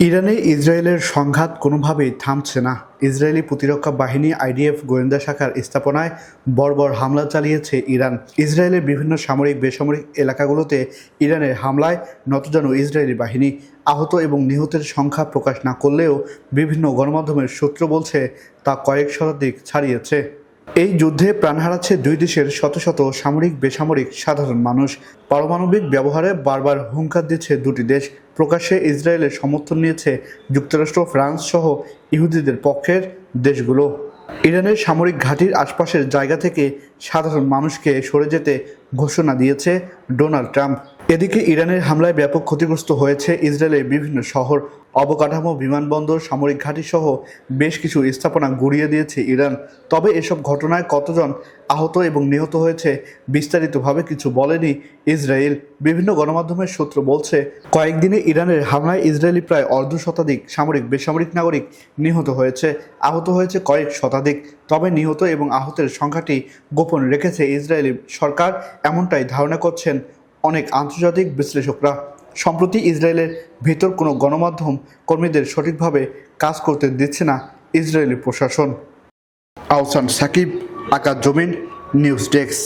ইরানে ইসরায়েলের সংঘাত কোনোভাবেই থামছে না। ইসরায়েলি প্রতিরক্ষা বাহিনী আইডিএফ গোয়েন্দা শাখার স্থাপনায় বর্বর হামলা চালিয়েছে ইরান। ইসরায়েলের বিভিন্ন সামরিক বেসামরিক এলাকাগুলোতে ইরানের হামলায় নতজানু ইসরায়েলি বাহিনী। আহত এবং নিহতের সংখ্যা প্রকাশ না করলেও বিভিন্ন গণমাধ্যমের সূত্র বলছে তা কয়েক শতাধিক ছাড়িয়েছে। এই যুদ্ধে প্রাণ হারাচ্ছে দুই দেশের শত শত সামরিক বেসামরিক সাধারণ মানুষ। পারমাণবিক ব্যবহারে বারবার হুঙ্কার দিচ্ছে দুটি দেশ। প্রকাশ্যে ইসরায়েলের সমর্থন নিয়েছে যুক্তরাষ্ট্র, ফ্রান্স সহ ইহুদিদের পক্ষের দেশগুলো। ইরানের সামরিক ঘাঁটির আশপাশের জায়গা থেকে সাধারণ মানুষকে সরে যেতে ঘোষণা দিয়েছে ডোনাল্ড ট্রাম্প। এদিকে ইরানের হামলায় ব্যাপক ক্ষতিগ্রস্ত হয়েছে ইসরায়েলের বিভিন্ন শহর, অবকাঠামো, বিমানবন্দর, সামরিক ঘাঁটি সহ বেশ কিছু স্থাপনা গুঁড়িয়ে দিয়েছে ইরান। তবে এসব ঘটনায় কতজন আহত এবং নিহত হয়েছে বিস্তারিতভাবে কিছু বলেনি ইসরায়েল। বিভিন্ন গণমাধ্যমের সূত্র বলছে, কয়েকদিনে ইরানের হামলায় ইসরায়েলি প্রায় অর্ধশতাধিক সামরিক বেসামরিক নাগরিক নিহত হয়েছে, আহত হয়েছে কয়েক শতাধিক। তবে নিহত এবং আহতের সংখ্যাটি গোপন রেখেছে ইসরায়েলি সরকার, এমনটাই ধারণা করছেন অনেক আন্তর্জাতিক বিশ্লেষকরা। সম্প্রতি ইসরায়েলের ভেতর কোনো গণমাধ্যম কর্মীদের সঠিকভাবে কাজ করতে দিচ্ছে না ইসরায়েলি প্রশাসন। আহসান সাকিব, আকাশ জমিন, নিউজ ডেস্ক।